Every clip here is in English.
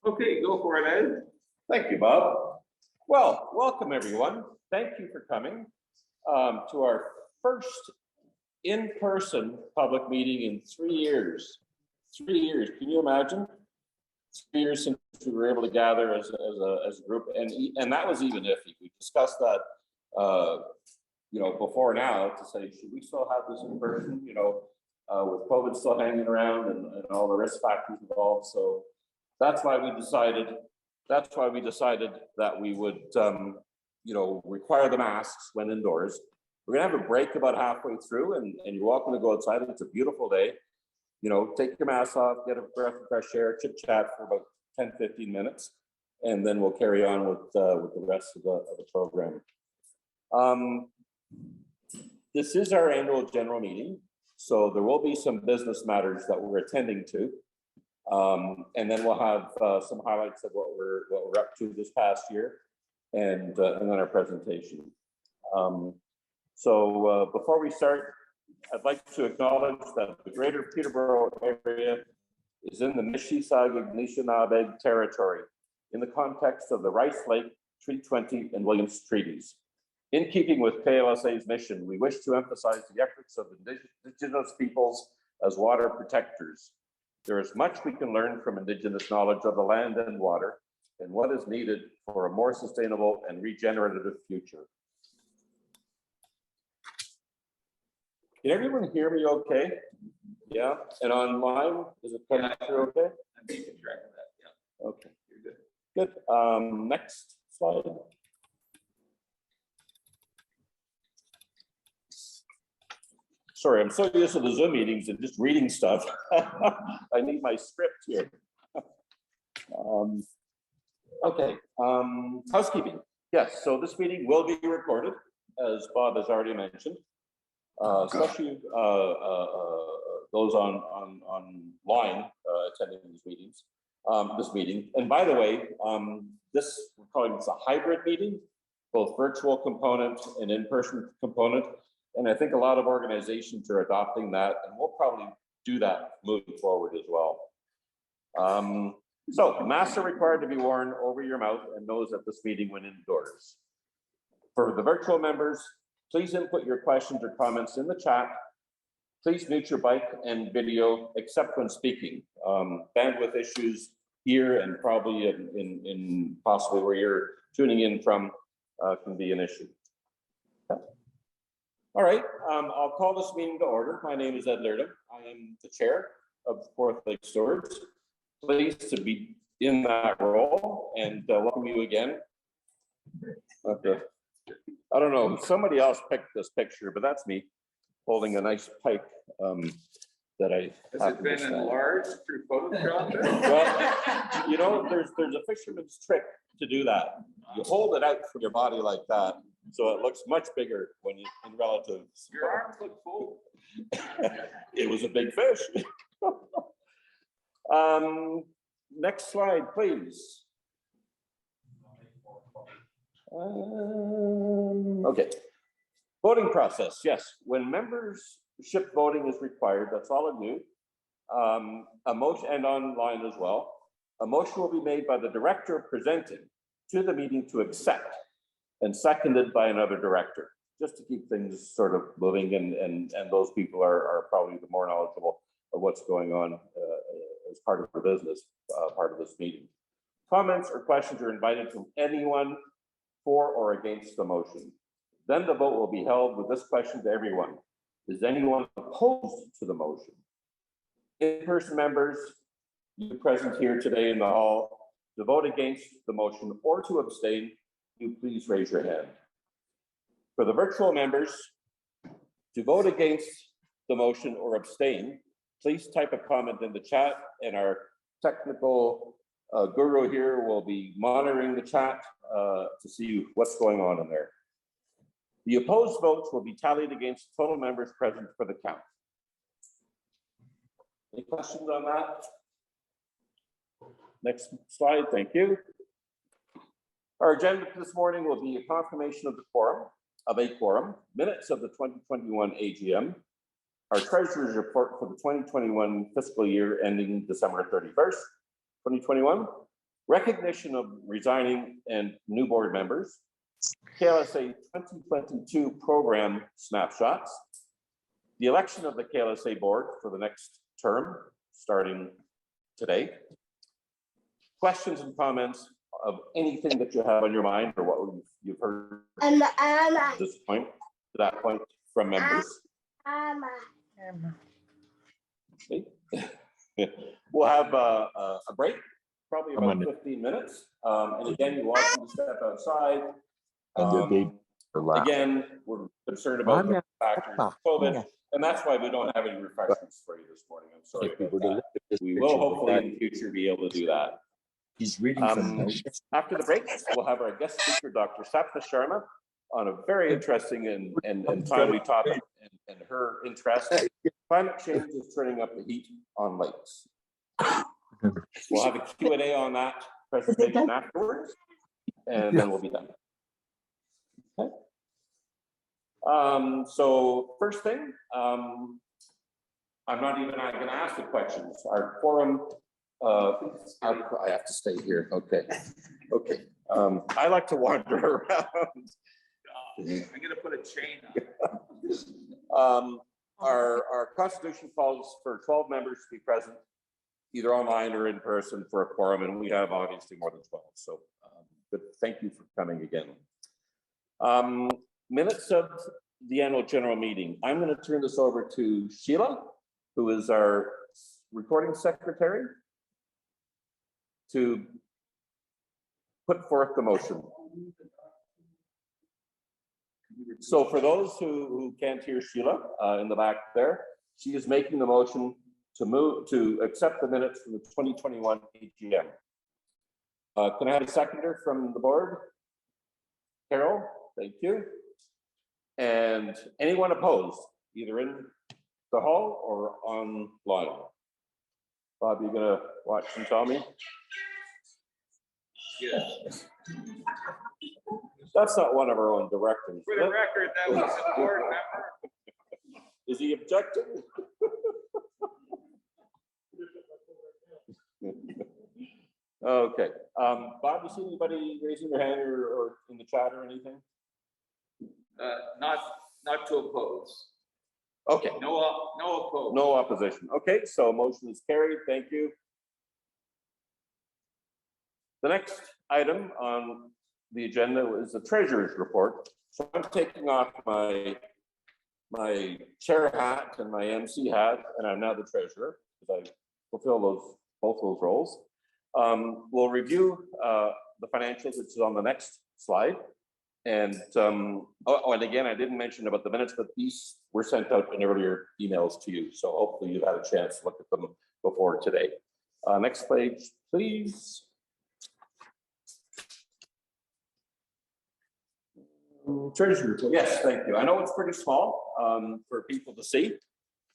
Okay, go for it, Ed. Thank you, Bob. Well, welcome everyone. Thank you for coming to our first in-person public meeting in 3 years. 3 years, can you imagine? 3 years since we were able to gather as a group, and that was even iffy. We discussed that, before now to say, should we still have this in person? With COVID still hanging around and all the risk factors involved. So that's why we decided. That we would, require the masks when indoors. We're gonna have a break about halfway through, and you're welcome to go outside. It's a beautiful day. Take your mask off, get a breath of fresh air, chit chat for about 10-15 minutes, and then we'll carry on with the rest of the program. This is our annual general meeting, so there will be some business matters that we're attending to. And then we'll have some highlights of what we're up to this past year, and then our presentation. So before we start, I'd like to acknowledge that the Greater Peterborough area is in the Mississauga-Anishinaabe territory in the context of the Rice Lake, Treaty 20, and Williams Treaties. In keeping with KLSA's mission, we wish to emphasize the efforts of Indigenous peoples as water protectors. There is much we can learn from Indigenous knowledge of the land and water and what is needed for a more sustainable and regenerative future. Can everyone hear me okay? Yeah, and online, is it coming through okay? I'm keeping track of that, yeah. Okay, you're good. Good, next slide. Sorry, I'm so used to the Zoom meetings and just reading stuff. I need my script here. Okay, housekeeping. Yes, so this meeting will be recorded, as Bob has already mentioned, especially those online attending these meetings, this meeting. And by the way, we're calling this a hybrid meeting, both virtual component and in-person component. And I think a lot of organizations are adopting that, and we'll probably do that moving forward as well. So masks are required to be worn over your mouth and nose at this meeting when indoors. For the virtual members, please input your questions or comments in the chat. Please mute your mic and video except when speaking. Bandwidth issues here and probably in possibly where you're tuning in from can be an issue. All right, I'll call this meeting to order. My name is Ed Laird. I am the chair of Fourth Lake Stewards. Pleased to be in that role and welcome you again. Okay. I don't know, somebody else picked this picture, but that's me holding a nice pipe that I. Has it been enlarged through Photoshop? Well, there's a fisherman's trick to do that. You hold it out from your body like that, so it looks much bigger when you in relative. Your arms look full. It was a big fish. Next slide, please. Okay. Voting process. Yes, when membership voting is required, that's all of you. A motion, and online as well. A motion will be made by the director presenting to the meeting to accept, and seconded by another director, just to keep things sort of moving, and those people are probably the more knowledgeable of what's going on as part of the business, part of this meeting. Comments or questions are invited from anyone for or against the motion. Then the vote will be held with this question to everyone. Is anyone opposed to the motion? In-person members, you present here today in the hall, to vote against the motion or to abstain, you please raise your hand. For the virtual members, to vote against the motion or abstain, please type a comment in the chat, and our technical guru here will be monitoring the chat to see what's going on in there. The opposed votes will be tallied against total members present for the count. Any questions on that? Next slide, thank you. Our agenda this morning will be a confirmation of a quorum, minutes of the 2021 AGM, our treasurer's report for the 2021 fiscal year ending December 31st, 2021, recognition of resigning and new board members, KLSA 2022 program snapshots, the election of the KLSA board for the next term, starting today, questions and comments of anything that you have on your mind or what you've heard at this point, to that point from members. Okay. We'll have a break, probably about 15 minutes. And again, you're welcome to step outside. Again, we're concerned about the factors of COVID, and that's why we don't have any refreshments for you this morning. I'm sorry about that. We will hopefully in the future be able to do that. He's reading from After the break, we'll have our guest speaker, Dr. Sapna Sharma, on a very interesting and timely topic, and her interest. Climate change is turning up the heat on lakes. We'll have a Q&A on that presentation afterwards, and then we'll be done. Okay. So first thing, I'm not even going to ask the questions. Our quorum, I have to stay here. Okay. Okay. I like to wander around. I'm going to put a chain on. Our constitution calls for 12 members to be present, either online or in person for a quorum, and we have obviously more than 12. So, but thank you for coming again. Minutes of the annual general meeting. I'm going to turn this over to Sheila, who is our recording secretary, to put forth the motion. So for those who can't hear Sheila in the back there, she is making the motion to accept the minutes from the 2021 AGM. Can I have a seconder from the board? Carol, thank you. And anyone opposed, either in the hall or online? Bob, you gonna watch and tell me? Yes. That's not one of our own directors. For the record, that was a board member. Is he objecting? Okay. Bob, you see anybody raising their hand or in the chat or anything? Not to oppose. Okay. No oppose. No opposition. Okay, so motion is carried. Thank you. The next item on the agenda is the treasurer's report. So I'm taking off my chair hat and my MC hat, and I'm now the treasurer because I fulfill both those roles. We'll review the financials, which is on the next slide. And and again, I didn't mention about the minutes, but these were sent out in earlier emails to you. So hopefully you've had a chance to look at them before today. Next page, please. Treasury report. Yes, thank you. I know it's pretty small for people to see.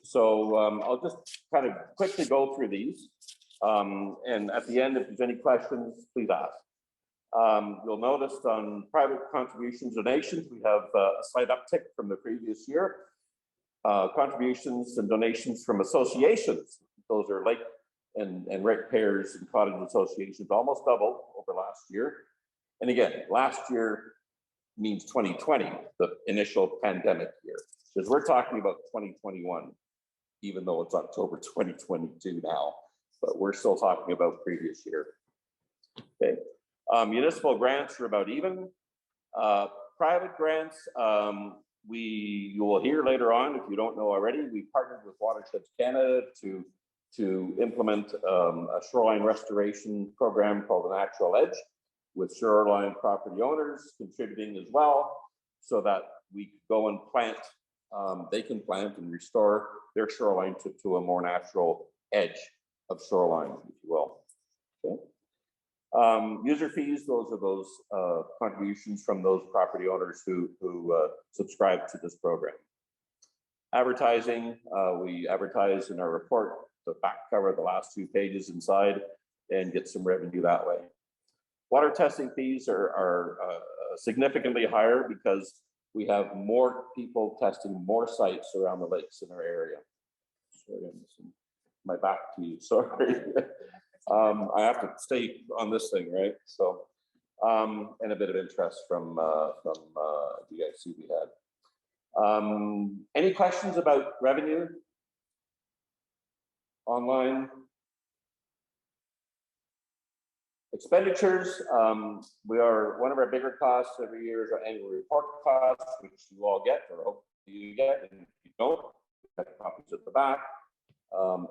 So I'll just kind of quickly go through these. And at the end, if there's any questions, please ask. You'll notice on private contributions, donations, we have a slight uptick from the previous year. Contributions and donations from associations, those are lake and ratepayers and cottage associations, almost doubled over last year. And again, last year means 2020, the initial pandemic year, because we're talking about 2021, even though it's October 2022 now, but we're still talking about previous year. Okay. Municipal grants are about even. Private grants, you will hear later on, if you don't know already, we partnered with Watersheds Canada to implement a shoreline restoration program called the Natural Edge, with shoreline property owners contributing as well, so that we could go and plant, they can plant and restore their shoreline to a more natural edge of shoreline, if you will. Okay. User fees, those are those contributions from those property owners who subscribe to this program. Advertising, we advertise in our report, the back cover, the last 2 pages inside, and get some revenue that way. Water testing fees are significantly higher because we have more people testing more sites around the lakes in our area. Sorry, I'm missing my back to you, sorry. I have to stay on this thing, right? So, and a bit of interest from DIC we had. Any questions about revenue? Online? Expenditures, we are, one of our bigger costs every year is our annual report costs, which you all get, or hope you get, and if you don't, we have copies at the back.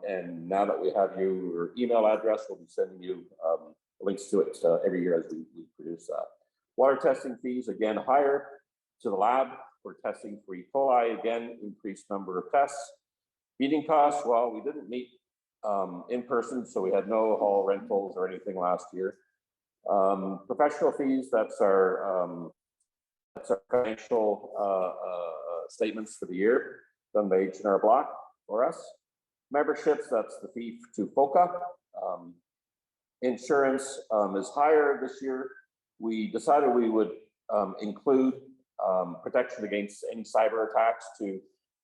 And now that we have your email address, we'll be sending you links to it every year as we produce that. Water testing fees, again, higher to the lab for testing for E. coli, again, increased number of tests. Meeting costs, well, we didn't meet in person, so we had no hall rentals or anything last year. Professional fees, that's our financial statements for the year, done by H&R Block for us. Memberships, that's the fee to FOCA. Insurance is higher this year. We decided we would include protection against any cyber attacks to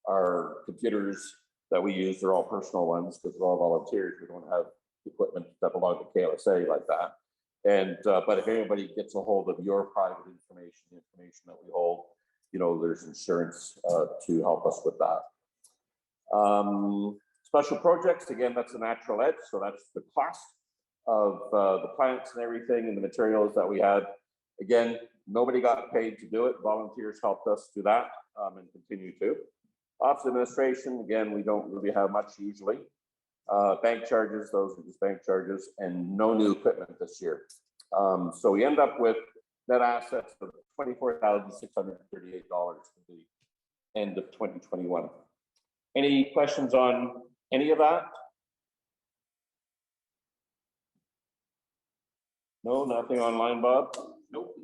our computers that we use. They're all personal ones because we're all volunteers. We don't have equipment that belong to KLSA like that. And but if anybody gets a hold of your private information, the information that we hold, you know, there's insurance to help us with that. Special projects, again, that's a natural edge. So that's the cost of the plants and everything and the materials that we had. Again, nobody got paid to do it. Volunteers helped us do that and continue to. Office administration, again, we don't really have much usually. Bank charges, those are just bank charges, and no new equipment this year. So we end up with net assets of $24,638 for the end of 2021. Any questions on any of that? No, nothing online, Bob? Nope.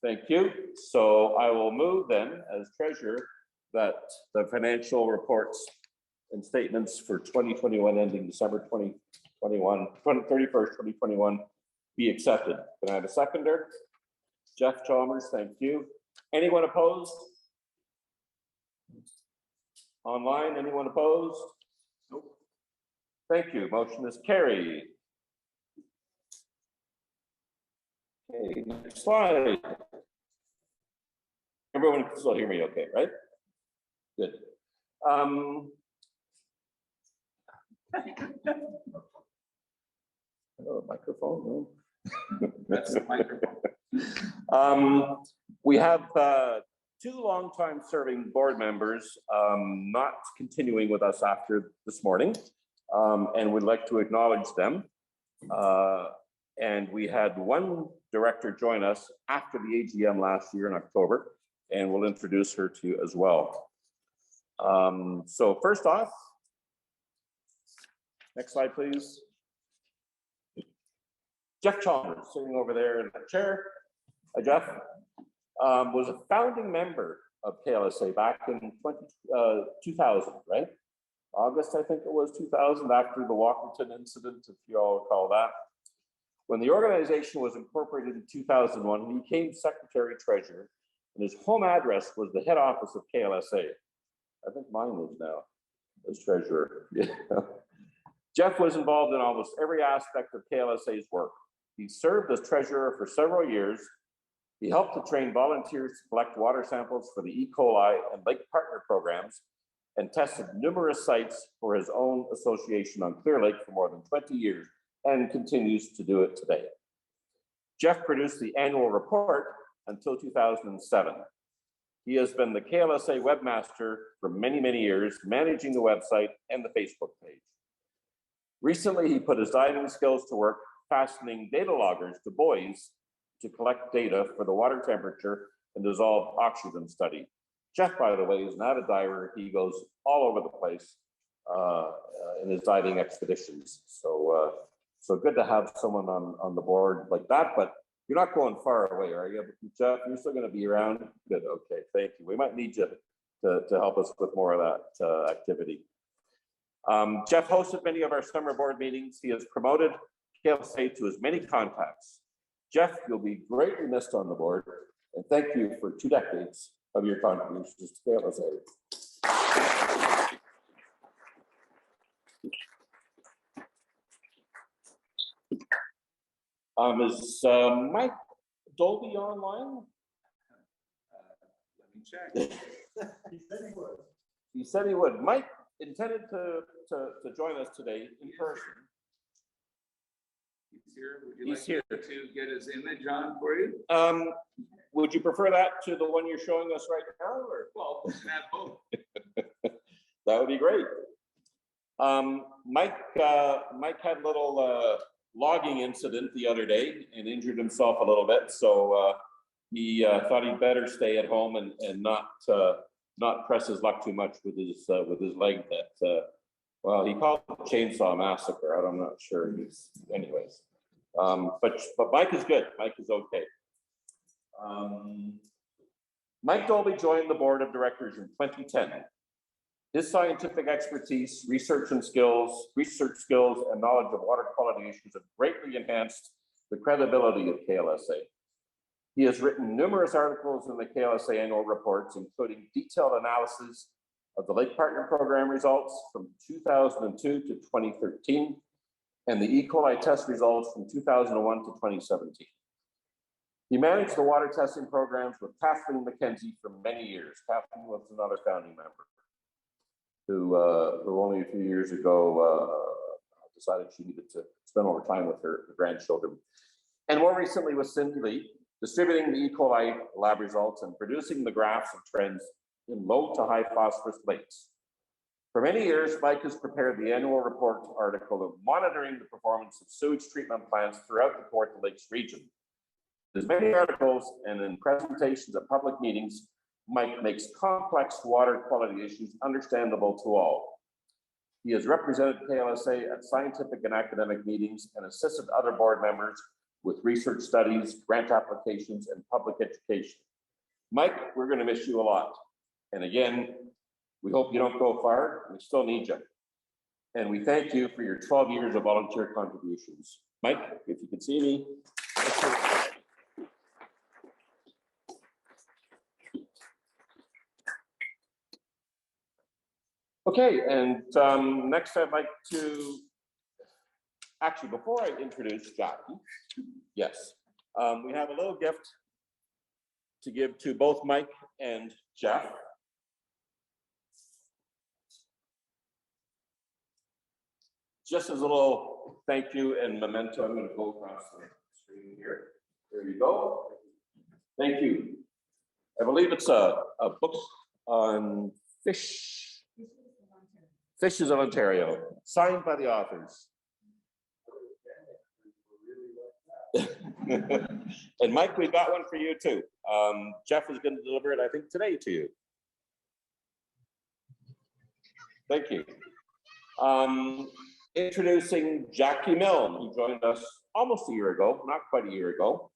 Thank you. So I will move then as treasurer that the financial reports and statements for 2021 ending December 31st, 2021 be accepted. Can I have a seconder? Jeff Chalmers, thank you. Anyone opposed? Online, anyone opposed? Nope. Thank you. Motion is carried. Okay, next slide. Everyone can still hear me okay, right? Good. Hello, microphone. That's the microphone. We have two longtime serving board members not continuing with us after this morning, and we'd like to acknowledge them. And we had one director join us after the AGM last year in October, and we'll introduce her to you as well. So first off, next slide, please. Jeff Chalmers, sitting over there in the chair. Hi, Jeff. Was a founding member of KLSA back in 2000, right? August, I think it was 2000, after the Walkerton incident, if you all recall that. When the organization was incorporated in 2001, he became secretary treasurer, and his home address was the head office of KLSA. I think mine is now as treasurer. Jeff was involved in almost every aspect of KLSA's work. He served as treasurer for several years. He helped to train volunteers to collect water samples for the E. coli and lake partner programs, and tested numerous sites for his own association on Clear Lake for more than 20 years, and continues to do it today. Jeff produced the annual report until 2007. He has been the KLSA webmaster for many, many years, managing the website and the Facebook page. Recently, he put his diving skills to work, fastening data loggers to buoys to collect data for the water temperature and dissolved oxygen study. Jeff, by the way, is not a diver. He goes all over the place in his diving expeditions. So good to have someone on the board like that, but you're not going far away, are you, Jeff? You're still going to be around? Good, okay, thank you. We might need you to help us with more of that activity. Jeff hosted many of our summer board meetings. He has promoted KLSA to his many contacts. Jeff, you'll be greatly missed on the board, and thank you for 2 decades of your contributions to KLSA. Is Mike Dolby online? Let me check. He said he would. Mike intended to join us today in person. He's here. Would you He's like here. to get his image on for you? Would you prefer that to the one you're showing us right now, or? Well, we can have both. That would be great. Mike had a little logging incident the other day and injured himself a little bit, so he thought he'd better stay at home and not press his luck too much with his leg. That well, he called it chainsaw massacre. I'm not sure. Anyways, but Mike is good. Mike is okay. Mike Dolby joined the board of directors in 2010. His scientific expertise, research skills, and knowledge of water quality issues have greatly enhanced the credibility of KLSA. He has written numerous articles in the KLSA annual reports, including detailed analysis of the Lake Partner Program results from 2002 to 2013, and the E. coli test results from 2001 to 2017. He managed the water testing programs with Kathleen McKenzie for many years. Kathleen was another founding member who only a few years ago decided she needed to spend more time with her grandchildren. And more recently with Cindy Lee, distributing the E. coli lab results and producing the graphs of trends in low to high phosphorus lakes. For many years, Mike has prepared the annual report article of monitoring the performance of sewage treatment plants throughout the Kawartha Lakes region. There's many articles and in presentations at public meetings, Mike makes complex water quality issues understandable to all. He has represented KLSA at scientific and academic meetings and assisted other board members with research studies, grant applications, and public education. Mike, we're going to miss you a lot. And again, we hope you don't go far. We still need you. And we thank you for your 12 years of volunteer contributions. Mike, if you can see me. Okay, and next I'd like to, actually, before I introduce Jackie, yes, we have a little gift to give to both Mike and Jeff. Just as a little thank you and memento, I'm going to go across the screen here. There you go. Thank you. I believe it's a book on fishes of Ontario, signed by the authors. And Mike, we've got one for you too. Jeff is going to deliver it, I think, today to you. Thank you. Introducing Jackie Milne, who joined us almost a year ago, not quite a year ago.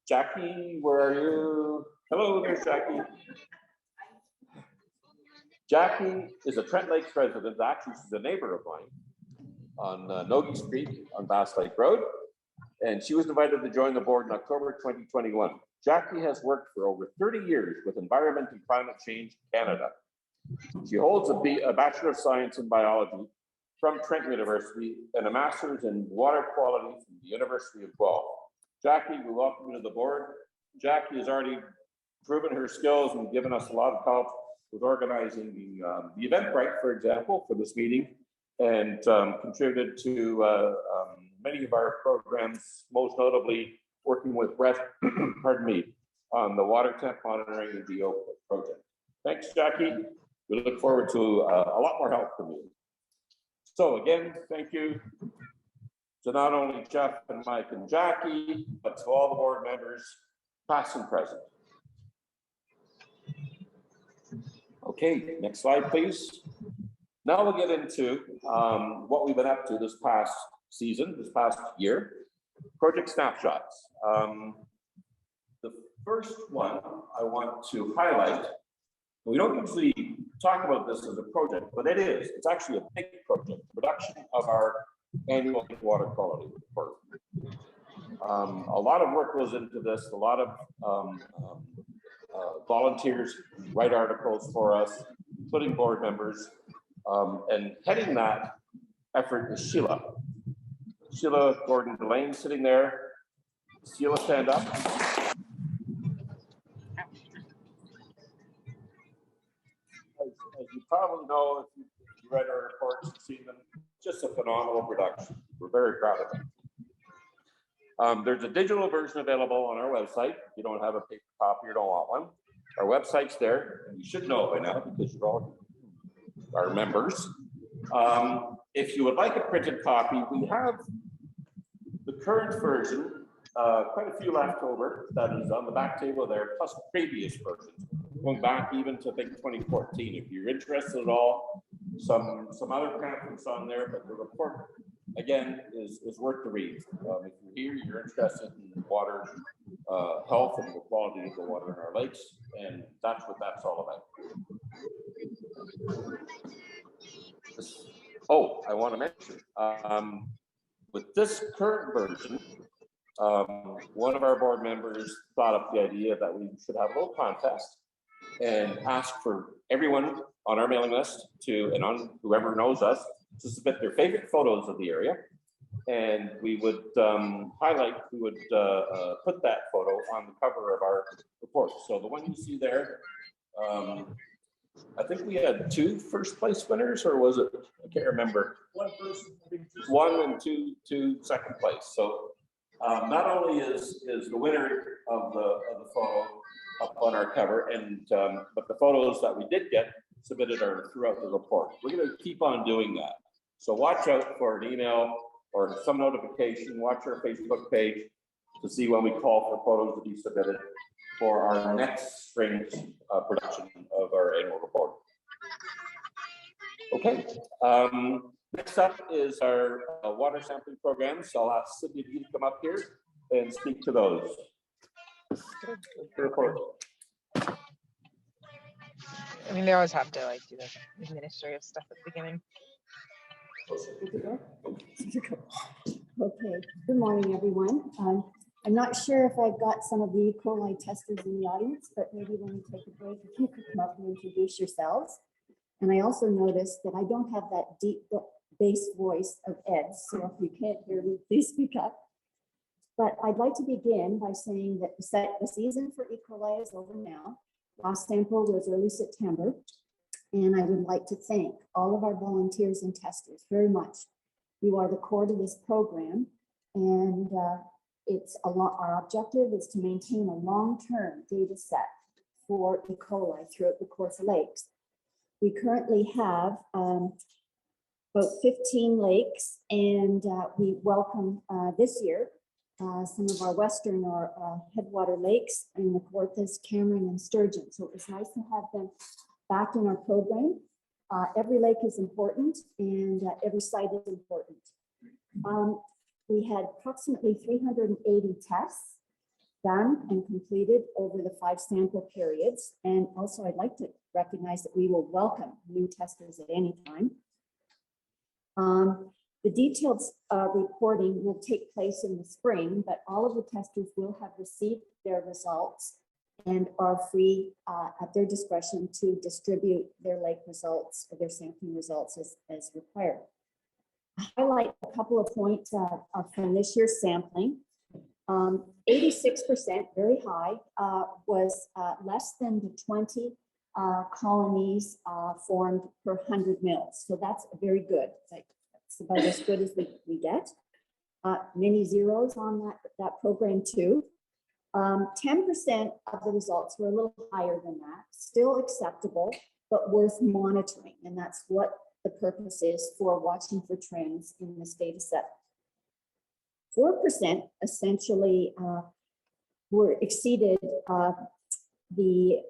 Jackie, where are you? Hello, there's Jackie. Jackie is a Trent Lakes resident. Actually, she's a neighbor of mine on Nogi Street on Bass Lake Road. And she was invited to join the board in October 2021. Jackie has worked for over 30 years with Environment and Climate Change Canada. She holds a Bachelor of Science in Biology from Trent University and a Master's in Water Quality from the University of Guelph. Jackie, we welcome you to the board. Jackie has already proven her skills and given us a lot of help with organizing the Eventbrite, for example, for this meeting, and contributed to many of our programs, most notably working with Brett, pardon me, on the water temp monitoring and GEO project. Thanks, Jackie. We look forward to a lot more help from you. So again, thank you to not only Jeff and Mike and Jackie, but to all the board members, past and present. Okay, next slide, please. Now we'll get into what we've been up to this past season, this past year, project snapshots. The first one I want to highlight, we don't usually talk about this as a project, but it is. It's actually a big project, production of our annual water quality report. A lot of work goes into this, a lot of volunteers write articles for us, including board members, and heading that effort is Sheila. Sheila Gordon Delane sitting there. Sheila, stand up. As you probably know, if you read our reports and seen them, just a phenomenal production. We're very proud of it. There's a digital version available on our website. If you don't have a paper copy or don't want one, our website's there, and you should know it by now because you're all our members. If you would like a printed copy, we have the current version, quite a few left over, that is on the back table there, plus previous versions, going back even to, I think, 2014. If you're interested at all, some other pamphlets on there, but the report, again, is worth the read. If you're here, you're interested in water health and the quality of the water in our lakes, and that's what that's all about. Oh, I want to mention, with this current version, one of our board members thought up the idea that we should have a little contest and ask for everyone on our mailing list to, and on whoever knows us, to submit their favorite photos of the area. And we would put that photo on the cover of our report. So the one you see there, I think we had 2 first place winners, or was it? I can't remember. One and two second place. So not only is the winner of the photo up on our cover, and but the photos that we did get submitted are throughout the report. We're going to keep on doing that. So watch out for an email or some notification. Watch our Facebook page to see when we call for photos to be submitted for our next spring's production of our annual report. Okay. Next up is our water sampling program. So I'll ask Cindy to come up here and speak to those. Report. I mean, they always have to like do the administrative stuff at the beginning. Okay, good morning, everyone. I'm not sure if I've got some of the E. coli testers in the audience, but maybe when we take a break, if you could come up and introduce yourselves. And I also noticed that I don't have that deep bass voice of Ed's, so if you can't hear me, please speak up. But I'd like to begin by saying that the season for E. coli is over now. Last sample was early September. And I would like to thank all of our volunteers and testers very much. You are the core to this program, and our objective is to maintain a long-term data set for E. coli throughout the Kawartha Lakes. We currently have about 15 lakes, and we welcome this year some of our western or headwater lakes in the Kawarthas, Cameron, and Sturgeon. So it was nice to have them back in our program. Every lake is important, and every site is important. We had approximately 380 tests done and completed over the 5 sample periods. And also I'd like to recognize that we will welcome new testers at any time. The detailed reporting will take place in the spring, but all of the testers will have received their results and are free at their discretion to distribute their lake results or their sampling results as required. I highlight a couple of points from this year's sampling. 86%, very high, was less than the 20 colonies formed per 100 mils. So that's very good. That's about as good as we get. Many zeros on that program too. 10% of the results were a little higher than that, still acceptable, but worth monitoring. And that's what the purpose is for watching for trends in this data set. 4% essentially were exceeded the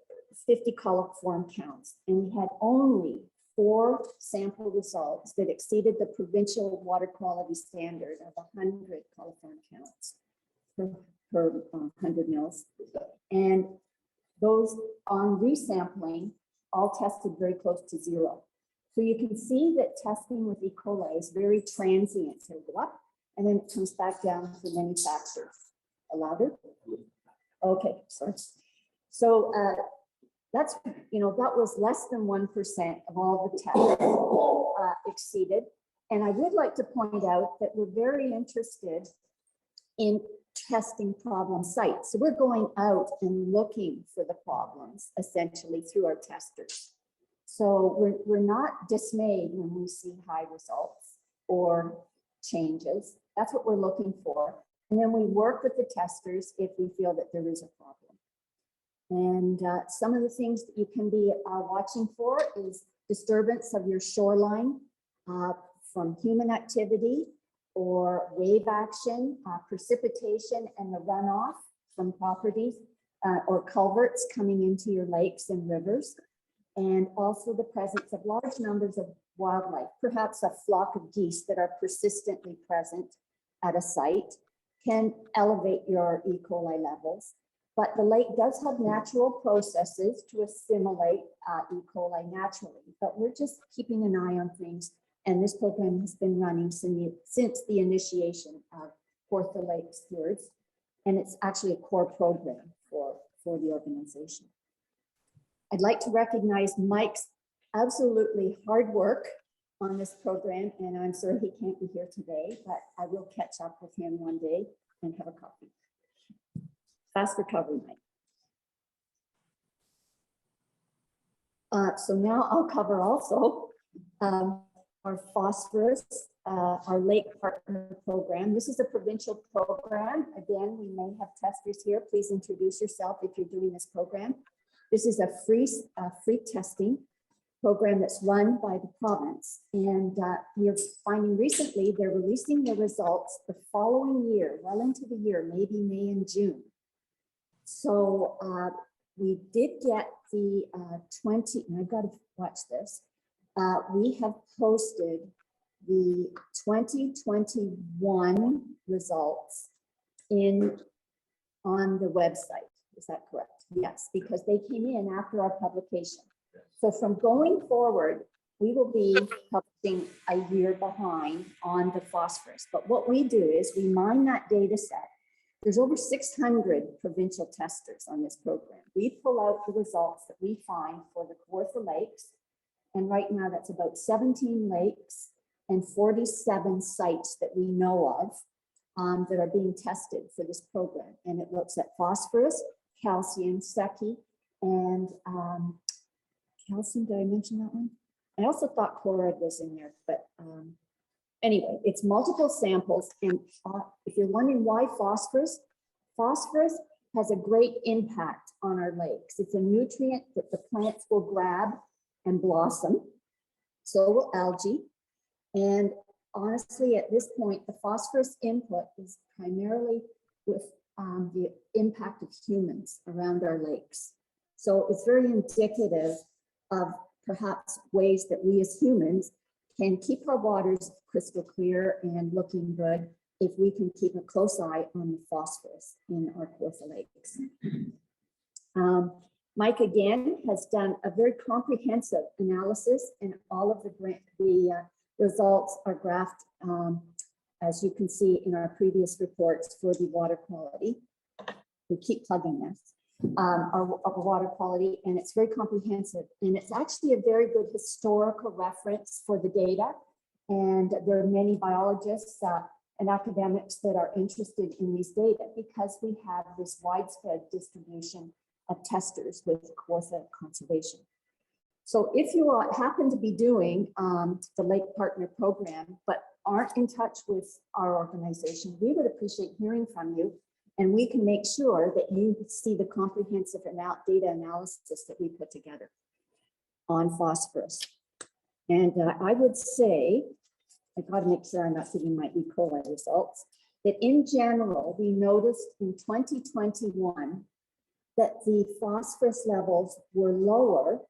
50 coliform counts. And we had only 4 sample results that exceeded the provincial water quality standard of 100 coliform counts per 100 mils. And those on resampling all tested very close to 0. So you can see that testing with E. coli is very transient. So it'll go up and then it comes back down for many factors. Louder? Okay, sorry. So that's, that was less than 1% of all the tests exceeded. And I would like to point out that we're very interested in testing problem sites. So we're going out and looking for the problems essentially through our testers. So we're not dismayed when we see high results or changes. That's what we're looking for. And then we work with the testers if we feel that there is a problem. And some of the things that you can be watching for is disturbance of your shoreline from human activity or wave action, precipitation and the runoff from properties or culverts coming into your lakes and rivers, and also the presence of large numbers of wildlife, perhaps a flock of geese that are persistently present at a site can elevate your E. coli levels. But the lake does have natural processes to assimilate E. coli naturally, but we're just keeping an eye on things. And this program has been running since the initiation of Kawartha Lake Stewards. And it's actually a core program for the organization. I'd like to recognize Mike's absolutely hard work on this program. And I'm sorry he can't be here today, but I will catch up with him one day and have a coffee. Fast recovery, Mike. So now I'll cover also our phosphorus, our lake partner program. This is a provincial program. Again, we may have testers here. Please introduce yourself if you're doing this program. This is a free testing program that's run by the province. And we're finding recently they're releasing the results the following year, well into the year, maybe May and June. So we did get the 20, and I've got to watch this. We have posted the 2021 results on the website. Is that correct? Yes, because they came in after our publication. So from going forward, we will be publishing a year behind on the phosphorus. But what we do is we mine that data set. There's over 600 provincial testers on this program. We pull out the results that we find for the Kawartha Lakes. And right now that's about 17 lakes and 47 sites that we know of that are being tested for this program. And it looks at phosphorus, calcium, Seki, and calcium, did I mention that one? I also thought chloride was in there, but anyway, it's multiple samples. And if you're wondering why phosphorus has a great impact on our lakes. It's a nutrient that the plants will grab and blossom. So will algae. And honestly, at this point, the phosphorus input is primarily with the impact of humans around our lakes. So it's very indicative of perhaps ways that we as humans can keep our waters crystal clear and looking good if we can keep a close eye on the phosphorus in our Kawartha Lakes. Mike again has done a very comprehensive analysis, and all of the results are graphed, as you can see in our previous reports for the water quality. We keep plugging this. Our water quality, and it's very comprehensive, and it's actually a very good historical reference for the data. And there are many biologists and academics that are interested in these data because we have this widespread distribution of testers with Kawartha conservation. So if you happen to be doing the Lake Partner Program, but aren't in touch with our organization, we would appreciate hearing from you. And we can make sure that you see the comprehensive data analysis that we put together on phosphorus. And I would say, I've got to make sure I'm not giving my E. coli results, that in general, we noticed in 2021 that the phosphorus levels were lower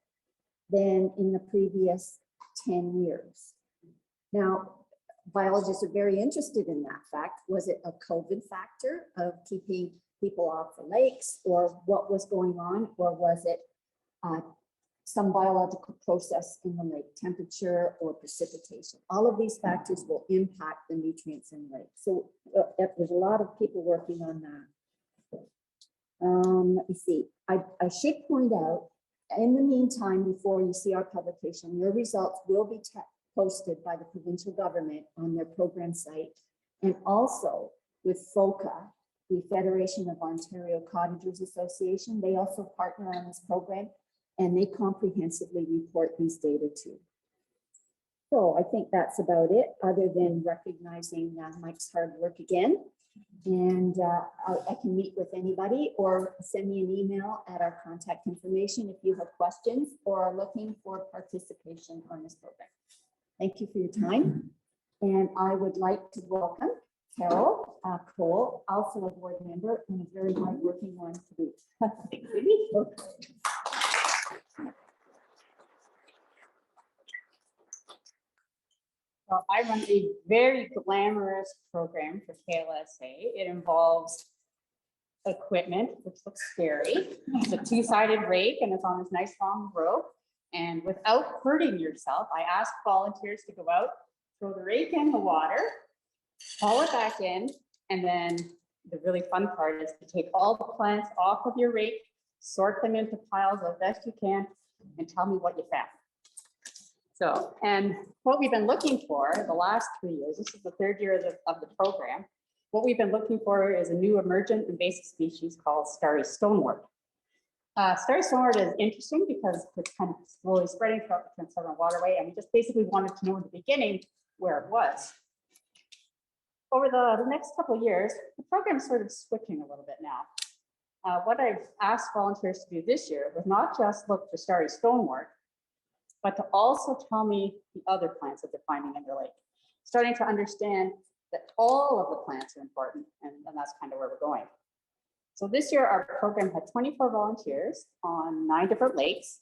than in the previous 10 years. Now, biologists are very interested in that fact. Was it a COVID factor of keeping people off the lakes, or what was going on? Or was it some biological process in the lake, temperature or precipitation? All of these factors will impact the nutrients in the lake. So there's a lot of people working on that. Let me see. I should point out, in the meantime, before you see our publication, your results will be posted by the provincial government on their program site, and also with FOCA, the Federation of Ontario Cottagers Association. They also partner on this program, and they comprehensively report these data too. So I think that's about it, other than recognizing Mike's hard work again. And I can meet with anybody or send me an email at our contact information if you have questions or are looking for participation on this program. Thank you for your time. And I would like to welcome Carol Cole, also a board member and a very hardworking one to be. Thanks, Libby. Well, I run a very glamorous program for KLSA. It involves equipment, which looks scary. It's a two-sided rake and it's on this nice long rope. And without hurting yourself, I ask volunteers to go out, throw the rake in the water, haul it back in, and then the really fun part is to take all the plants off of your rake, sort them into piles as best you can, and tell me what you found. So, and what we've been looking for the last 3 years, this is the third year of the program, what we've been looking for is a new emergent invasive species called starry stonewort. Starry stonewort is interesting because it's kind of slowly spreading throughout the Prince Edward Waterway, and we just basically wanted to know in the beginning where it was. Over the next couple of years, the program is sort of switching a little bit now. What I've asked volunteers to do this year was not just look for starry stonewort, but to also tell me the other plants that they're finding in their lake. Starting to understand that all of the plants are important, and that's kind of where we're going. So this year, our program had 24 volunteers on 9 different lakes,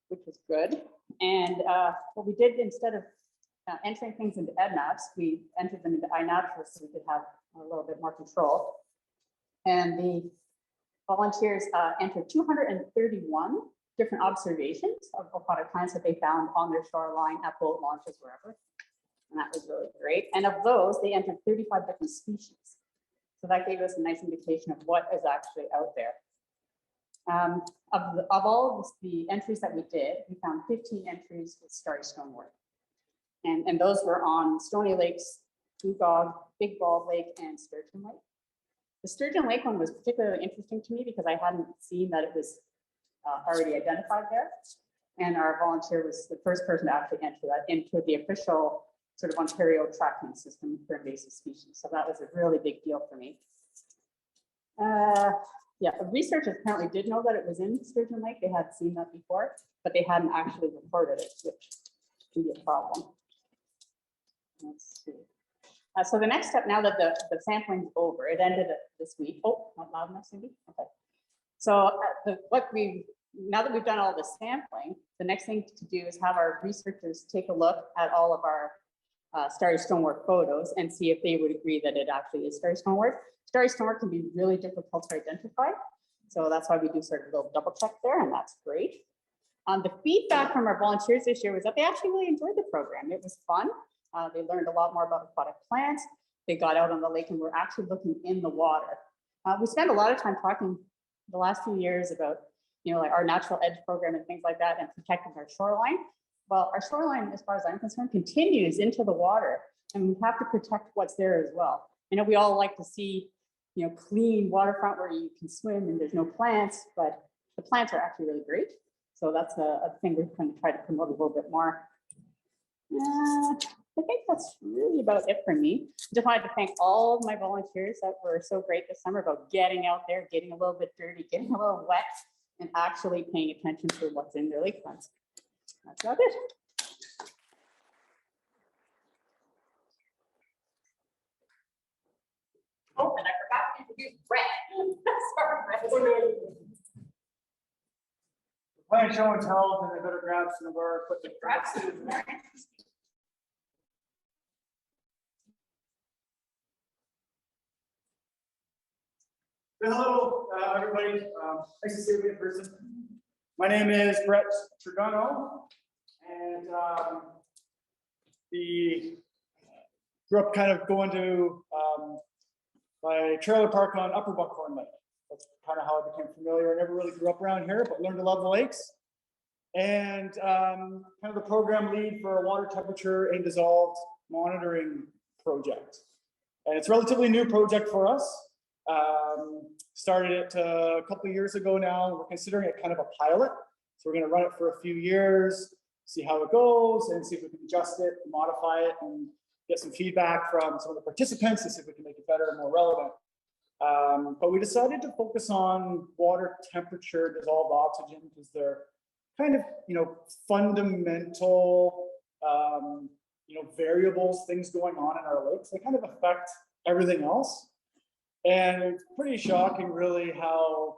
which was good. And what we did, instead of entering things into EdNaps, we entered them into iNaturalist so we could have a little bit more control. And the volunteers entered 231 different observations of aquatic plants that they found on their shoreline, at boat launches, wherever. And that was really great. And of those, they entered 35 different species. So that gave us a nice indication of what is actually out there. Of all of the entries that we did, we found 15 entries with starry stonewort. And those were on Stony Lakes, Ugog, Big Bald Lake, and Sturgeon Lake. The Sturgeon Lake one was particularly interesting to me because I hadn't seen that it was already identified there. And our volunteer was the first person to actually enter that into the official sort of Ontario tracking system for invasive species. So that was a really big deal for me. Yeah, the researchers apparently did know that it was in Sturgeon Lake. They had seen that before, but they hadn't actually reported it, which can be a problem. Let's see. So the next step, now that the sampling's over, it ended this week. Oh, not loud enough, Cindy? Okay. So now that we've done all the sampling, the next thing to do is have our researchers take a look at all of our starry stonewort photos and see if they would agree that it actually is starry stonewort. Starry stonewort can be really difficult to identify. So that's why we do sort of a little double check there, and that's great. The feedback from our volunteers this year was that they actually really enjoyed the program. It was fun. They learned a lot more about aquatic plants. They got out on the lake and were actually looking in the water. We spent a lot of time talking the last few years about, like our natural edge program and things like that, and protecting our shoreline. Well, our shoreline, as far as I'm concerned, continues into the water, and we have to protect what's there as well. I know we all like to see, clean waterfront where you can swim and there's no plants, but the plants are actually really great. So that's a thing we're going to try to promote a little bit more. I think that's really about it for me. Just wanted to thank all of my volunteers that were so great this summer about getting out there, getting a little bit dirty, getting a little wet, and actually paying attention to what's in their lakefronts. That's about it. Oh, and I forgot to introduce Brett. Sorry, Brett. Playing show and tell, then they better grab some of our equipment. Hello, everybody. Nice to see you in person. My name is Brett Trigano, and grew up kind of going to my trailer park on Upper Buckhorn Lake. That's kind of how I became familiar. I never really grew up around here, but learned to love the lakes. and kind of the program lead for a water temperature and dissolved monitoring project. And it's a relatively new project for us. Started it a couple of years ago now. We're considering it kind of a pilot. So we're going to run it for a few years, see how it goes, and see if we can adjust it, modify it, and get some feedback from some of the participants to see if we can make it better and more relevant. But we decided to focus on water temperature, dissolved oxygen, because they're kind of, fundamental, variables, things going on in our lakes. They kind of affect everything else. And it's pretty shocking, really, how,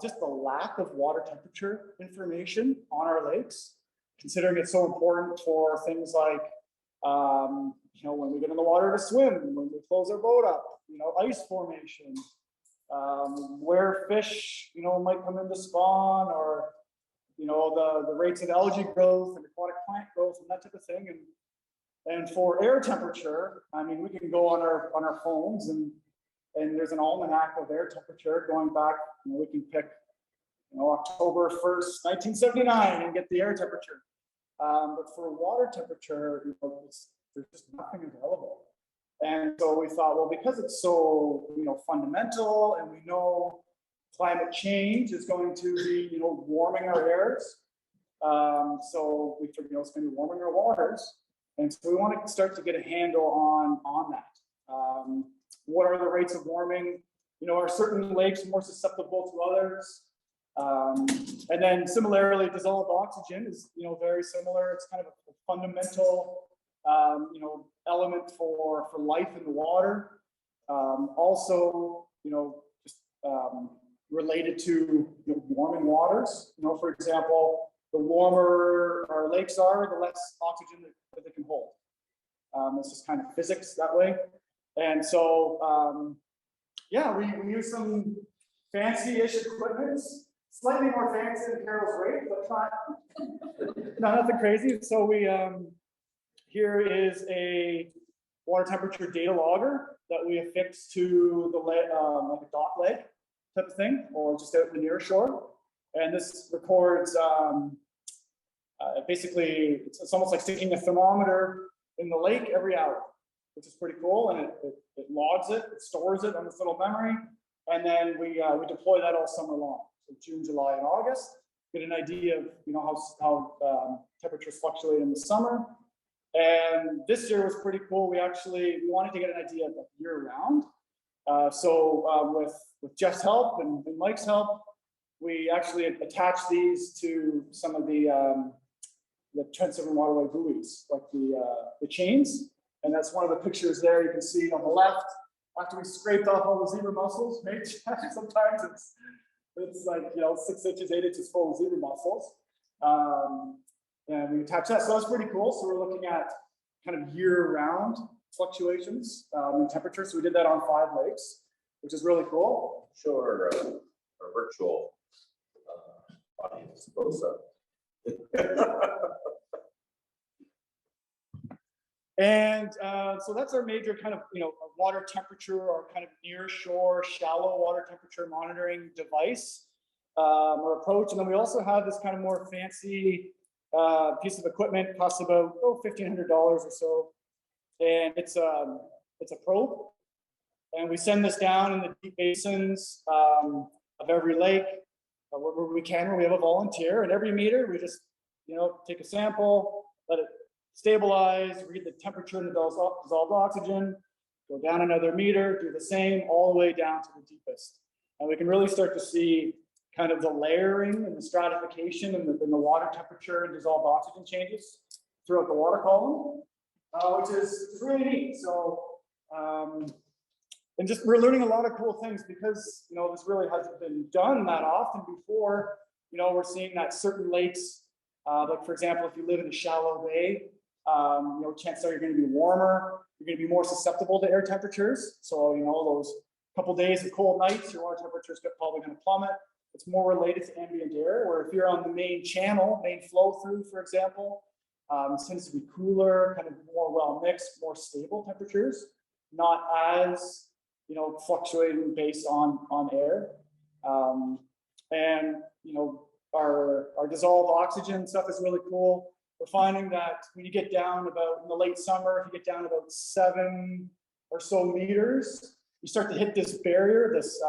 just the lack of water temperature information on our lakes, considering it's so important for things like, when we get in the water to swim, when we close our boat up, ice formation, where fish, might come in to spawn, or, the rates of algae growth and aquatic plant growth and that type of thing. And for air temperature, I mean, we can go on our phones and there's an almanac of air temperature going back, we can pick, October 1st, 1979 and get the air temperature. But for water temperature, there's just nothing available. And so we thought, well, because it's so, fundamental, and we know climate change is going to be, warming our airs. So we figured, it's going to be warming our waters. And so we want to start to get a handle on that. What are the rates of warming? Are certain lakes more susceptible to others? And then similarly, dissolved oxygen is, very similar. It's kind of a fundamental, element for life in the water. Also, just related to warming waters. For example, the warmer our lakes are, the less oxygen that they can hold. It's just kind of physics that way. And so, we use some fancy-ish equipment, slightly more fancy than Carol's rate, but not nothing crazy. So we here is a water temperature data logger that we affix to the like a dock leg type of thing, or just out in the near shore. And this records basically it's almost like sticking a thermometer in the lake every hour, which is pretty cool. And it logs it, it stores it on this little memory, and then we deploy that all summer long. So June, July, and August, get an idea of how temperatures fluctuate in the summer. And this year was pretty cool. We wanted to get an idea of year round. With Jeff's help and Mike's help, we actually attached these to some of the Trent River Waterway buoys, like the chains. And that's one of the pictures there. You can see on the left, after we scraped off all the zebra mussels, sometimes it's like 6 inches, 8 inches full of zebra mussels. And we attach that. So that's pretty cool. So we're looking at kind of year-round fluctuations in temperature. So we did that on 5 lakes, which is really cool. Sure, our virtual audience close up. And so that's our major kind of, water temperature or kind of near shore, shallow water temperature monitoring device or approach. And then we also have this kind of more fancy piece of equipment, costs about $1,500 or so. And it's a probe. And we send this down in the deep basins of every lake where we can, where we have a volunteer. And every meter, we just, take a sample, let it stabilize, read the temperature and the dissolved oxygen, go down another meter, do the same, all the way down to the deepest. And we can really start to see kind of the layering and the stratification and the water temperature and dissolved oxygen changes throughout the water column, which is really neat. So, and just we're learning a lot of cool things because, this really hasn't been done that often before. We're seeing that certain lakes, like for example, if you live in a shallow bay, chances are you're going to be warmer, you're going to be more susceptible to air temperatures. So, those couple days of cold nights, your water temperature is probably going to plummet. It's more related to ambient air, where if you're on the main channel, main flow through, for example, it tends to be cooler, kind of more well mixed, more stable temperatures, not as, fluctuating based on air. And, our dissolved oxygen stuff is really cool. We're finding that when you get down about in the late summer, if you get down about 7 or so meters, you start to hit this barrier, this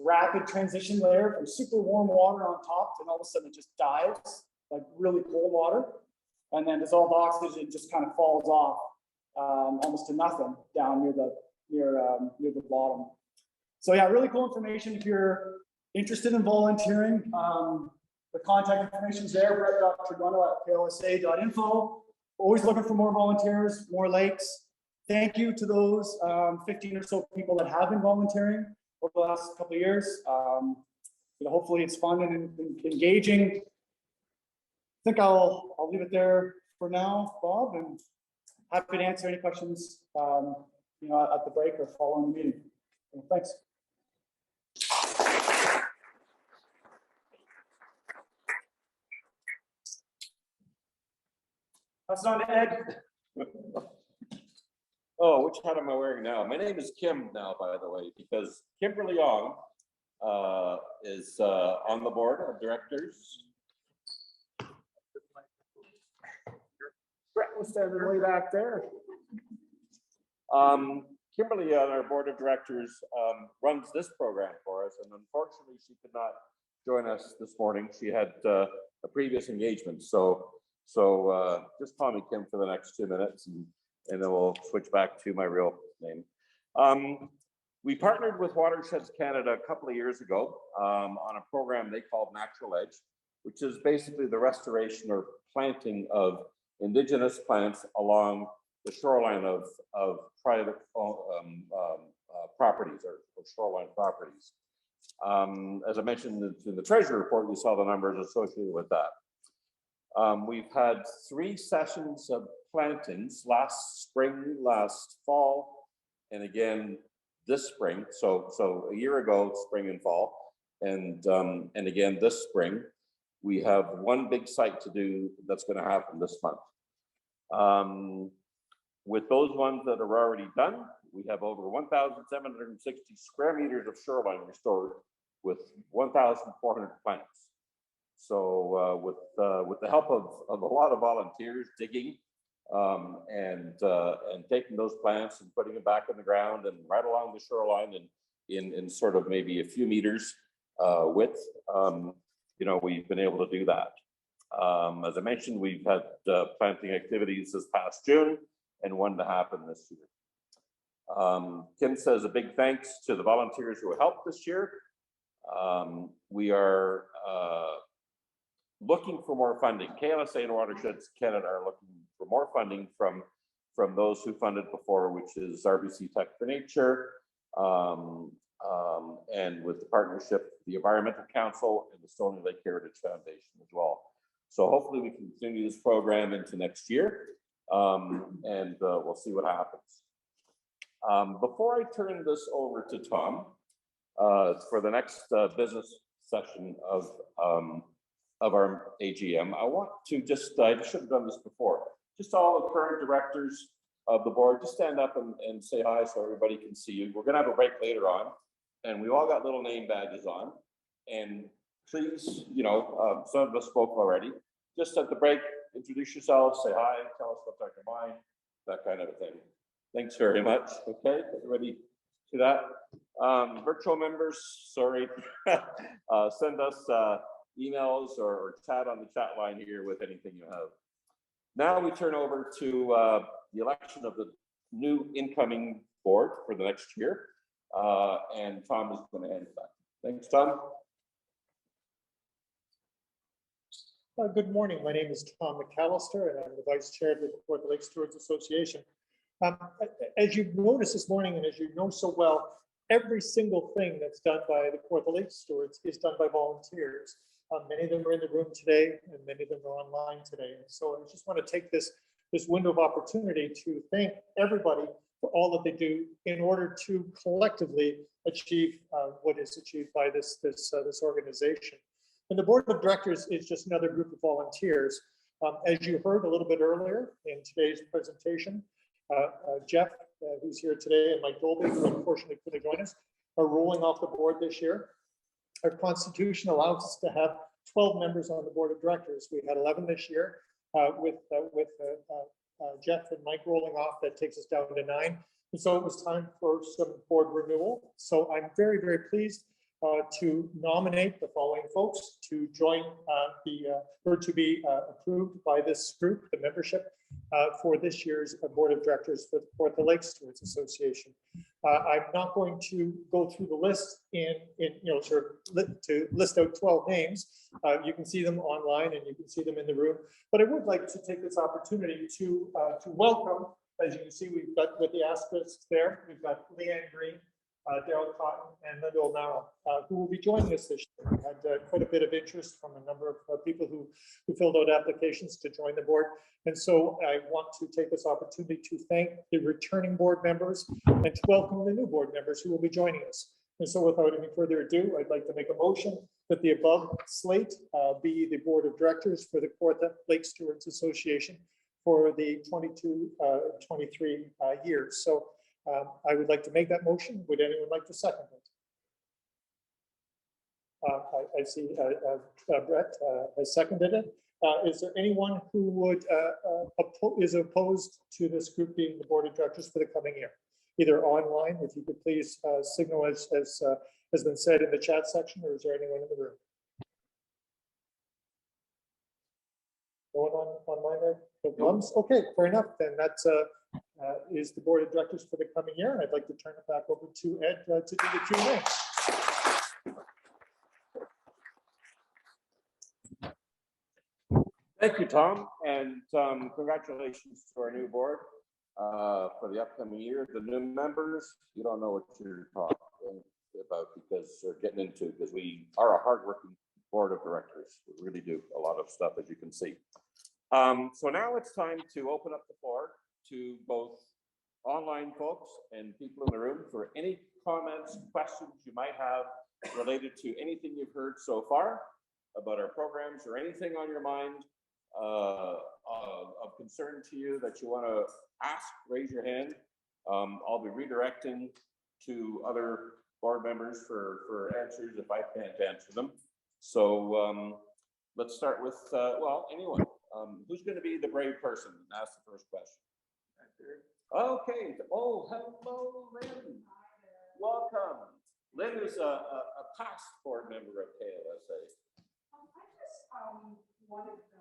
rapid transition layer from super warm water on top, and all of a sudden it just dives, like really cold water. And then dissolved oxygen just kind of falls off almost to nothing down near the bottom. So yeah, really cool information if you're interested in volunteering. The contact information is there, brett.trigono@klsa.info. Always looking for more volunteers, more lakes. Thank you to those 15 or so people that have been volunteering over the last couple of years. Hopefully it's fun and engaging. I think I'll leave it there for now, Bob, and happy to answer any questions at the break or following the meeting. Thanks. Pass it on to Ed. Oh, which hat am I wearing now? My name is Kim now, by the way, because Kimberly Ong is on the board of directors. Brett was standing way back there. Kimberly on our board of directors runs this program for us, and unfortunately she could not join us this morning. She had a previous engagement, so just call me Kim for the next 2 minutes, and then we'll switch back to my real name. We partnered with Watersheds Canada a couple of years ago on a program they called Natural Edge, which is basically the restoration or planting of Indigenous plants along the shoreline of private properties or shoreline properties. As I mentioned in the Treasury report, you saw the numbers associated with that. We've had 3 sessions of plantings last spring, last fall, and again this spring. So a year ago, spring and fall, and again this spring. We have one big site to do that's going to happen this month. With those ones that are already done, we have over 1,760 square meters of shoreline restored with 1,400 plants. So with the help of a lot of volunteers digging and taking those plants and putting them back in the ground and right along the shoreline and in sort of maybe a few meters width, we've been able to do that. As I mentioned, we've had planting activities this past June and one to happen this year. Kim says a big thanks to the volunteers who helped this year. We are looking for more funding. KLSA and Watersheds Canada are looking for more funding from those who funded before, which is RBC Tech for Nature, and with the partnership, the Environmental Council and the Stony Lake Heritage Foundation as well. So hopefully we can continue this program into next year, and we'll see what happens. Before I turn this over to Tom for the next business session of our AGM, I want to I should have done this before, just all the current directors of the board, just stand up and say hi so everybody can see you. We're gonna have a break later on, and we all got little name badges on. And please, some of us spoke already. Just at the break, introduce yourselves, say hi, tell us what's on your mind, that kind of a thing. Thanks very much. Okay, everybody see that? Virtual members, sorry, send us emails or chat on the chat line here with anything you have. Now we turn over to the election of the new incoming board for the next year. And Tom is going to hand it back. Thanks, Tom. Good morning. My name is Tom McAllister, and I'm the Vice Chair of the Kawartha Lake Stewards Association. As you've noticed this morning, and as you know so well, every single thing that's done by the Kawartha Lake Stewards is done by volunteers. Many of them are in the room today, and many of them are online today. And so I just want to take this window of opportunity to thank everybody for all that they do in order to collectively achieve what is achieved by this organization. And the board of directors is just another group of volunteers. As you heard a little bit earlier in today's presentation, Jeff, who's here today, and Mike Dolby, who unfortunately couldn't join us, are rolling off the board this year. Our constitution allows us to have 12 members on the board of directors. We had 11 this year with Jeff and Mike rolling off. That takes us down to 9. And so it was time for some board renewal. So I'm very, very pleased to nominate the following folks to join or to be approved by this group, the membership for this year's board of directors for the Lake Stewards Association. I'm not going to go through the list to list out 12 names. You can see them online and you can see them in the room. But I would like to take this opportunity to welcome. As you can see, we've got with the asterisks there, we've got Leanne Green, Daryl Cotton, and Linda O'Neill, who will be joining us this year. We had quite a bit of interest from a number of people who filled out applications to join the board. And so I want to take this opportunity to thank the returning board members and to welcome the new board members who will be joining us. And so without any further ado, I'd like to make a motion that the above slate be the board of directors for the Kawartha Lake Stewards Association for the 22-23 years. So I would like to make that motion. Would anyone like to second it? I see Brett has seconded it. Is there anyone who would is opposed to this group being the board of directors for the coming year? Either online, if you could please signal as has been said in the chat section, or is there anyone in the room? No one online there? Okay, fair enough. Then that's is the board of directors for the coming year. And I'd like to turn it back over to Ed to do the Q&A. Thank you, Tom, and congratulations to our new board for the upcoming year. The new members, you don't know what you're talking about because they're getting into, because we are a hardworking board of directors. We really do a lot of stuff, as you can see. So now it's time to open up the floor to both online folks and people in the room for any comments, questions you might have related to anything you've heard so far about our programs, or anything on your mind of concern to you that you want to ask. Raise your hand. I'll be redirecting to other board members for answers if I can't answer them. So let's start with, well, anyone. Who's going to be the brave person and ask the first question? Okay. Oh, hello, Lynn. Welcome. Lynn is a past board member of KLSA. I just wanted to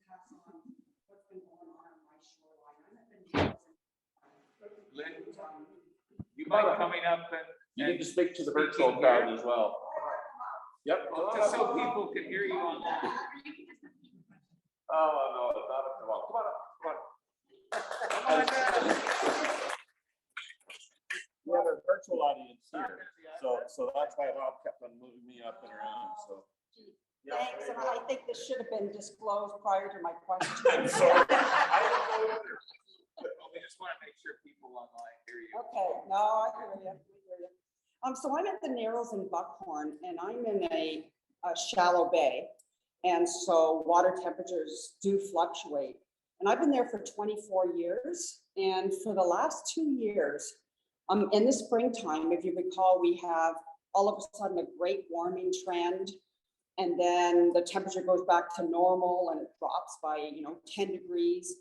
pass on what's been going on my shoreline. Lynn, you mind coming up and You need to speak to the virtual crowd as well. Yep. just so people can hear you online? Oh, no, not up to all. Come on up. Come on. We have a virtual audience here, so that's why Bob kept on moving me up and around. So. Thanks, and I think this should have been disclosed prior to my question. I'm sorry. I don't know either. We just want to make sure people online hear you. Okay, no, I hear you. So I'm at the Narrows in Buckhorn, and I'm in a shallow bay. And so water temperatures do fluctuate. And I've been there for 24 years. And for the last 2 years, in the springtime, if you recall, we have all of a sudden a great warming trend. And then the temperature goes back to normal and it drops by, 10 degrees.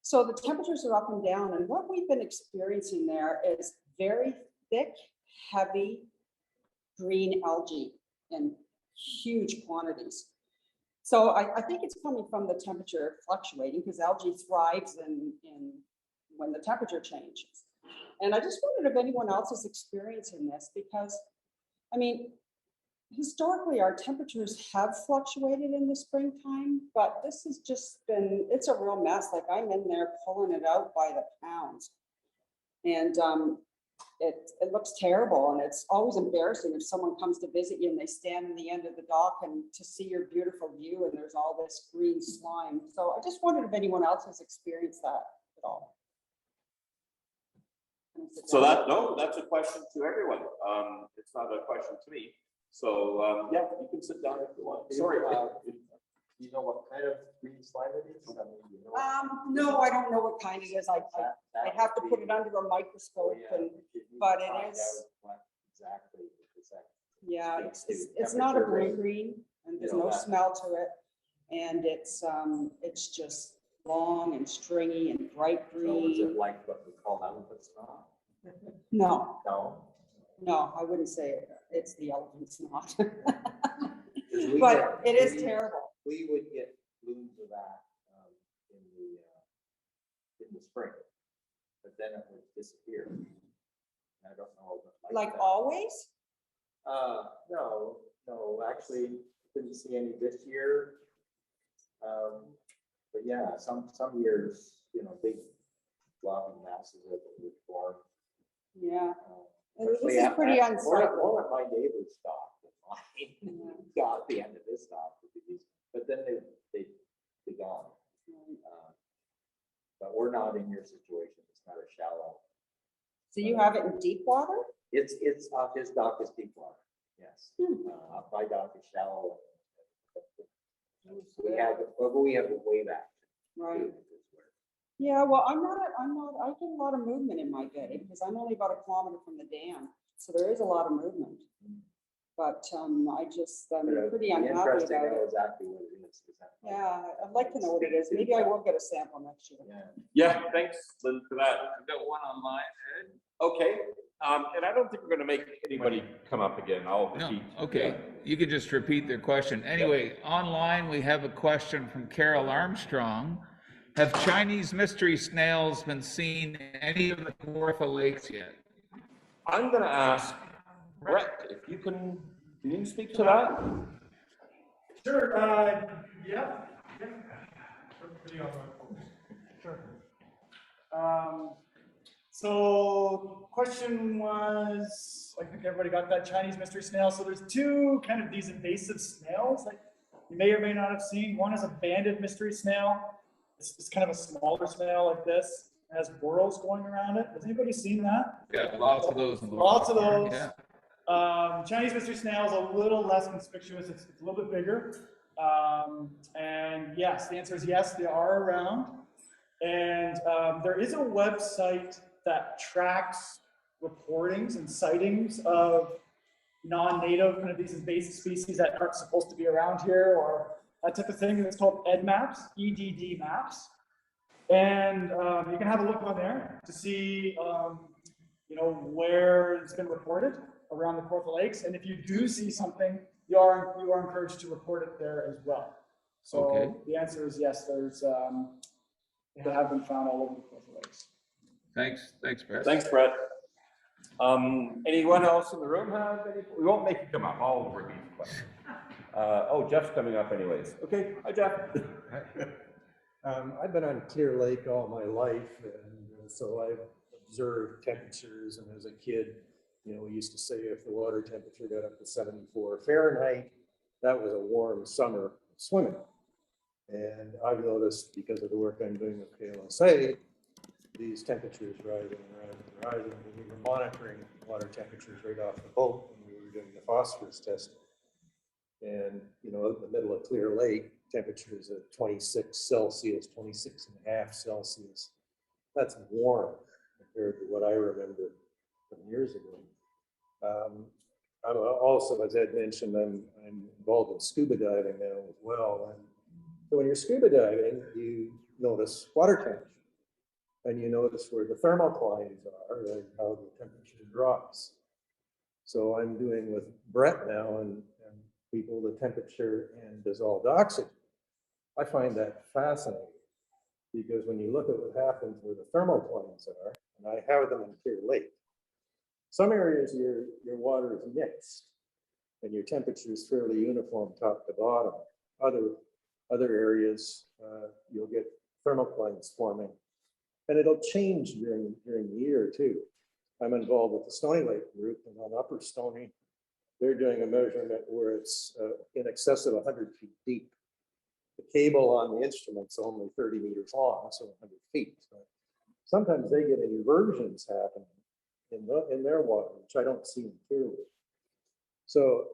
So the temperatures are up and down. And what we've been experiencing there is very thick, heavy green algae in huge quantities. So I think it's coming from the temperature fluctuating, because algae thrives in when the temperature changes. And I just wondered if anyone else is experiencing this, because, historically our temperatures have fluctuated in the springtime, but this has just been, it's a real mess. Like, I'm in there pulling it out by the pounds. And it looks terrible, and it's always embarrassing if someone comes to visit you and they stand in the end of the dock and to see your beautiful view and there's all this green slime. So I just wondered if anyone else has experienced that at all. So that's a question to everyone. It's not a question to me. So yeah, you can sit down if you want. Sorry. Do you know what kind of green slime it is? No, I don't know what kind it is. I'd have to put it under a microscope, but it is. Exactly. Yeah, it's not a blue green. and there's You know no that. smell to it. And it's just long and stringy and bright So is it green. like what we call elephant snot? No, No. no, I wouldn't say it's the elephant snot. 'Cause we But get- it is we- terrible. We would get blooms of that in the spring, but then it would disappear. I don't know. if it Like that. always? No, actually, didn't see any this year. But yeah, some years, you know, big floppy masses of it would form. Yeah. And Especially this is at- pretty at- unsightly. One of my neighbors stopped, and mine got the end of this stop, but then they gone. But we're not in your situation, it's not a shallow. So you have it in deep water? It's off his dock is deep water, yes. Hmm. Off my dock is shallow. We have a way back. Right. Yeah, well, I get a lot of movement in my bay because I'm only about 1 kilometer from the dam. So there is a lot of movement. But I'm pretty unhappy Interesting about to know it. exactly what it is. Yeah, I'd like to know what it is. Maybe I will get a sample next year. Yeah. Yeah, thanks, Lynn, for that. I've got one online, Ed. Okay, and I don't think we're gonna make anybody come up again. I'll No, repeat. okay, you could just repeat their question. Anyway, online, we have a question from Carol Armstrong. Have Chinese mystery snails been seen in any of the Kawartha lakes yet? I'm gonna ask Brett, if you can you speak to that? Sure, yeah. Sure. So question was, I think everybody got that Chinese mystery snail. So there's two kind of these invasive snails that you may or may not have seen. One is a banded mystery snail. It's kind of a smaller snail like this. It has burrows going around it. Has anybody seen that? Got lots of those. in the Lots of water, those. yeah. Chinese mystery snail is a little less conspicuous. It's a little bit bigger. And yes, the answer is yes, they are around. And there is a website that tracks reportings and sightings of non-native kind of these invasive species that aren't supposed to be around here or that type of thing. And it's called EDDMaps, EDD Maps. And you can have a look on there to see, where it's been reported around the Kawartha Lakes. And if you do see something, you are encouraged to report it there as well. So Okay. the answer is yes, they have been found all over the Kawartha Lakes. Thanks, Brett. Thanks, Brett. Anyone else in the room have any? We won't make you come up. I'll repeat the question. Jeff's coming up anyways. Okay, hi, Jeff. I've been on Clear Lake all my life, and so I've observed temperatures. And as a kid, we used to say if the water temperature got up to 74 Fahrenheit, that was a warm summer swimming. And I've noticed, because of the work I'm doing with KLSA, these temperatures rising and rising and rising. And we were monitoring water temperatures right off the boat when we were doing the phosphorus testing. And, in the middle of Clear Lake, temperatures at 26 Celsius, 26.5 Celsius. That's warm compared to what I remember from years ago. I'm also, as Ed mentioned, I'm involved in scuba diving now as well. And so when you're scuba diving, you notice water temperature. And you notice where the thermoclines are and how the temperature drops. So I'm doing with Brett now and people the temperature and dissolved oxygen. I find that fascinating because when you look at what happens where the thermoclines are, and I have them in Clear Lake, some areas your water is mixed and your temperature is fairly uniform top to bottom. Other areas you'll get thermoclines forming, and it'll change during the year too. I'm involved with the Stony Lake group, and on Upper Stony, they're doing a measurement where it's in excess of 100 feet deep. The cable on the instrument's only 30 meters long, so 100 feet. So sometimes they get inversions happening in their water, which I don't see clearly. So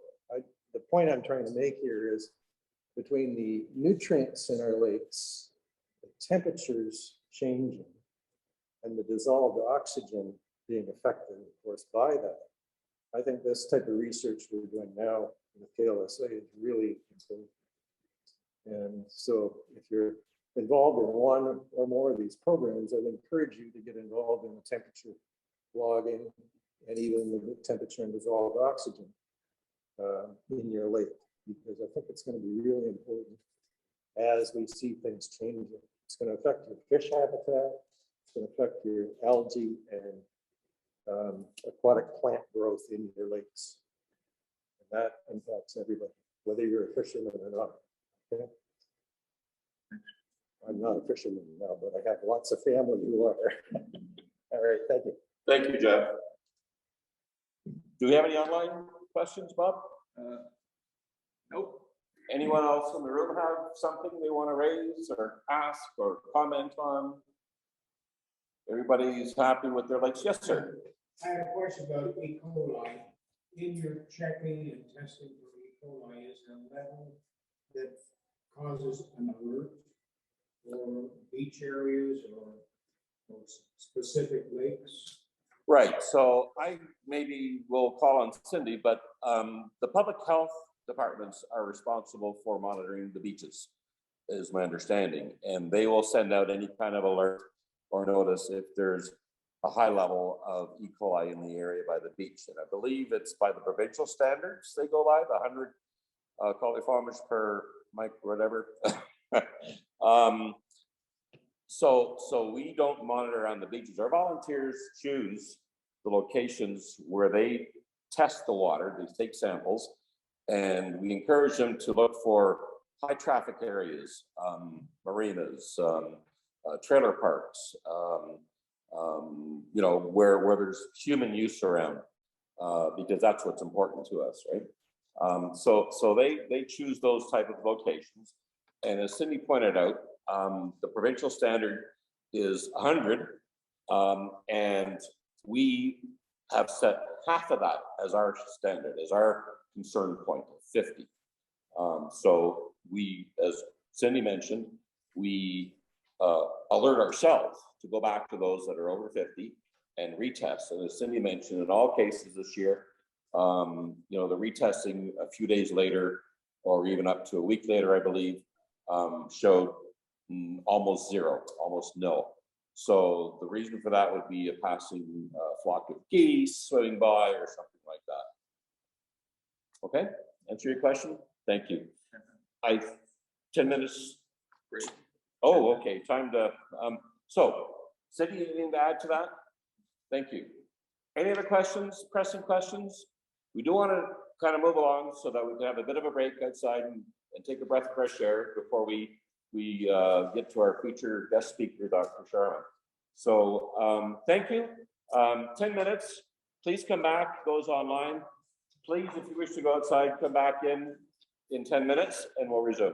the point I'm trying to make here is between the nutrients in our lakes, the temperatures changing, and the dissolved oxygen being affected, of course, by that. I think this type of research we're doing now with KLSA is really important. And so if you're involved in one or more of these programs, I'd encourage you to get involved in the temperature logging and even the temperature and dissolved oxygen in your lake, because I think it's going to be really important as we see things changing. It's going to affect your fish habitat, it's going to affect your algae and aquatic plant growth in your lakes. And that impacts everybody, whether you're a fisherman or not. Okay? I'm not a fisherman now, but I have lots of family who are. All right, thank you. Thank you, Jeff. Do we have any online questions, Bob? Nope. Anyone else in the room have something they want to raise or ask or comment on? Everybody's happy with their lakes? Yes, sir. I have a question about E. coli. In your checking and testing for E. coli, is there a level that causes an alert for beach areas or specific lakes? Right, so I maybe will call on Cindy, but the public health departments are responsible for monitoring the beaches, is my understanding. And they will send out any kind of alert or notice if there's a high level of E. coli in the area by the beach. And I believe it's by the provincial standards they go by, the 100 coliforms per mic, whatever. So we don't monitor on the beaches. Our volunteers choose the locations where they test the water, they take samples, and we encourage them to look for high traffic areas, marinas, trailer parks, you know, where there's human use around, because that's what's important to us, right? So they choose those type of locations. And as Cindy pointed out, the provincial standard is 100, and we have set half of that as our standard, as our concern point of 50. So we, as Cindy mentioned, we alert ourselves to go back to those that are over 50 and retest. And as Cindy mentioned, in all cases this year, you know, the retesting a few days later, or even up to a week later, I believe, showed almost zero, almost no. So the reason for that would be a passing flock of geese swimming by or something like that. Okay, answer your question? Thank you. 10 minutes. Great. Oh, okay, time to, so Cindy, anything to add to that? Thank you. Any other questions, pressing questions? We do want to kind of move along so that we can have a bit of a break outside and take a breath of fresh air before we get to our featured guest speaker, Dr. Sharma. So thank you. 10 minutes. Please come back, those online. Please, if you wish to go outside, come back in 10 minutes and we'll resume.